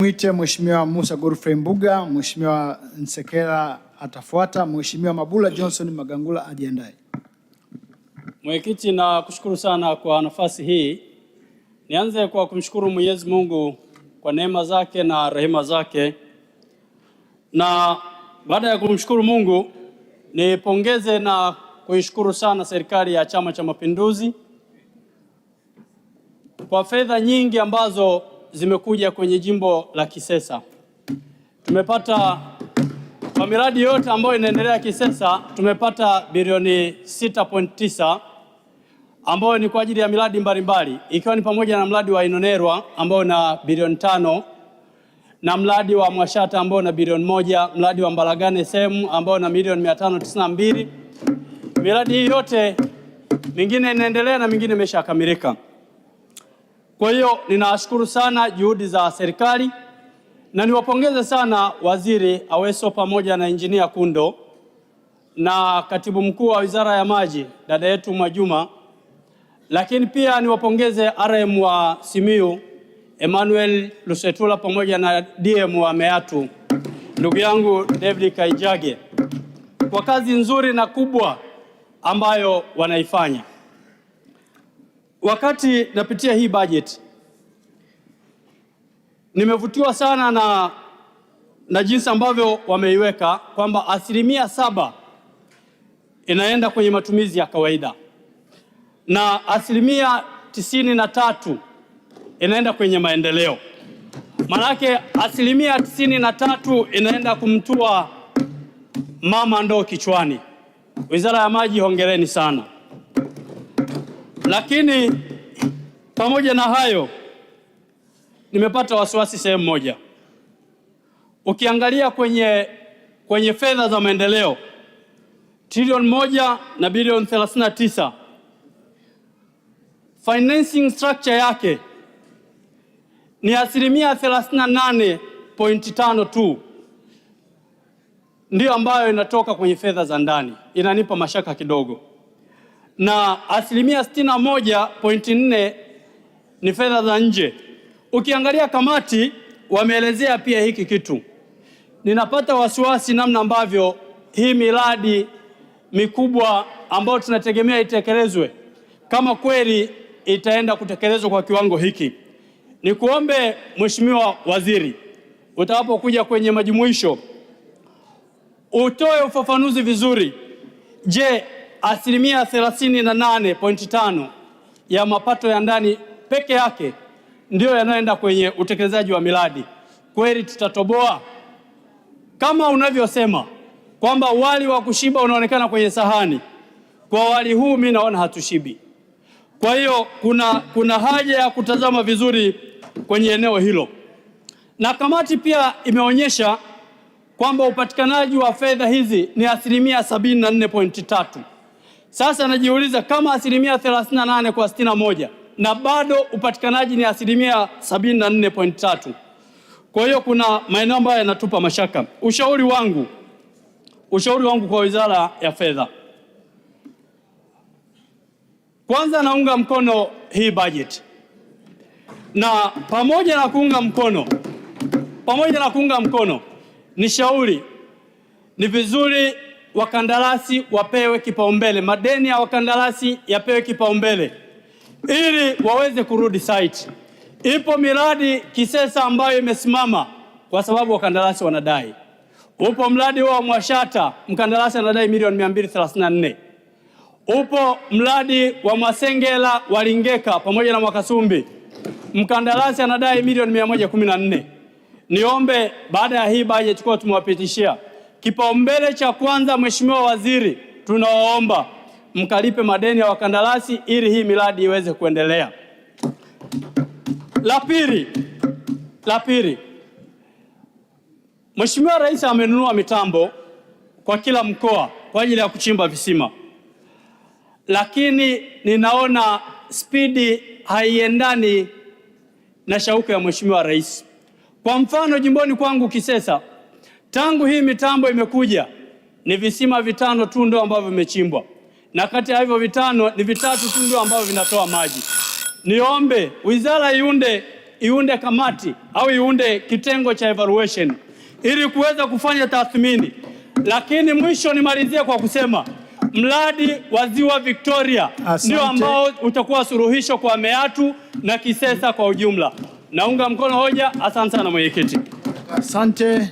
Mwite Mheshimiwa Musa Godfrey Mbuga, Mheshimiwa Nsekela atafuata, Mheshimiwa Mabula Johnson Magangula ajiandae. Mwenyekiti, na kushukuru sana kwa nafasi hii. Nianze kwa kumshukuru Mwenyezi Mungu kwa neema zake na rehema zake. Na baada ya kumshukuru Mungu, nipongeze na kuishukuru sana serikali ya Chama cha Mapinduzi kwa fedha nyingi ambazo zimekuja kwenye jimbo la Kisesa. Tumepata kwa miradi yote ambayo inaendelea Kisesa, tumepata bilioni 6.9 ambayo ni kwa ajili ya miradi mbalimbali, ikiwa ni pamoja na mradi wa Inonerwa ambao na bilioni 5, na mradi wa Mwashata ambao na bilioni 1, mradi wa Mbalagane sehemu ambao na milioni 592. Miradi hii yote mingine inaendelea na mingine imeshakamilika. Kwa hiyo ninashukuru sana juhudi za serikali na niwapongeze sana Waziri Aweso pamoja na Injinia Kundo na Katibu Mkuu wa Wizara ya Maji dada yetu Mwajuma, lakini pia niwapongeze RM wa Simiyu Emmanuel Lusetula pamoja na DM wa Meatu ndugu yangu David Kaijage kwa kazi nzuri na kubwa ambayo wanaifanya. Wakati napitia hii budget, nimevutiwa sana na jinsi ambavyo wameiweka kwamba 7% inaenda kwenye matumizi ya kawaida na 93% inaenda kwenye maendeleo. Manake 93% inaenda kumtua mama ndoo kichwani. Wizara ya Maji, hongereni sana. Lakini pamoja na hayo, nimepata wasiwasi sehemu moja. Ukiangalia kwenye fedha za maendeleo trilioni 1 na bilioni 39, financing structure yake ni 38.5 tu ndio ambayo inatoka kwenye fedha za ndani. Inanipa mashaka kidogo. Na 61.4 ni fedha za nje. Ukiangalia kamati wameelezea pia hiki kitu. Ninapata wasiwasi namna ambavyo hii miradi mikubwa ambayo tunategemea itekelezwe kama kweli itaenda kutekelezwa kwa kiwango hiki. Nikuombe Mheshimiwa Waziri, utakapokuja kwenye majumuisho utoe ufafanuzi vizuri. Je, 38.5 ya mapato ya ndani peke yake ndio yanayoenda kwenye utekelezaji wa miradi? Kweli tutatoboa? Kama unavyosema kwamba wali wa kushiba unaonekana kwenye sahani, kwa wali huu mimi naona hatushibi. Kwa hiyo kuna haja ya kutazama vizuri kwenye eneo hilo. Na kamati pia imeonyesha kwamba upatikanaji wa fedha hizi ni 74.3. Sasa najiuliza, kama 38 kwa 61 na bado upatikanaji ni 74.3. Kwa hiyo kuna maeneo ambayo yanatupa mashaka. Ushauri wangu kwa Wizara ya Fedha, kwanza naunga mkono hii budget, na pamoja na kuunga mkono ni shauri ni vizuri wakandarasi wapewe kipaumbele, madeni ya wakandarasi yapewe kipaumbele ili waweze kurudi site. Ipo miradi Kisesa ambayo imesimama kwa sababu wakandarasi wanadai. Upo mradi wa Mwashata, mkandarasi anadai milioni 234. Upo mradi wa Mwasengela Walingeka pamoja na Mwakasumbi, mkandarasi anadai milioni 114. Niombe baada ya hii budget kwa tumewapitishia kipaumbele cha kwanza, Mheshimiwa Waziri, tunawaomba mkalipe madeni ya wakandarasi ili hii miradi iweze kuendelea. La pili, Mheshimiwa Rais amenunua mitambo kwa kila mkoa kwa ajili ya kuchimba visima, lakini ninaona spidi haiendani na shauku ya Mheshimiwa Rais. Kwa mfano, jimboni kwangu Kisesa, tangu hii mitambo imekuja ni visima 5 tu ndio ambavyo vimechimbwa, na kati ya hivyo 5 ni 3 tu ndio ambavyo vinatoa maji. Niombe wizara iunde iunde kamati au iunde kitengo cha evaluation ili kuweza kufanya tathmini. Lakini mwisho nimalizie kwa kusema mradi wa Ziwa Victoria ndio ambao utakuwa suluhisho kwa Meatu na Kisesa kwa ujumla. Naunga mkono hoja. Asante sana mwenyekiti. Asante.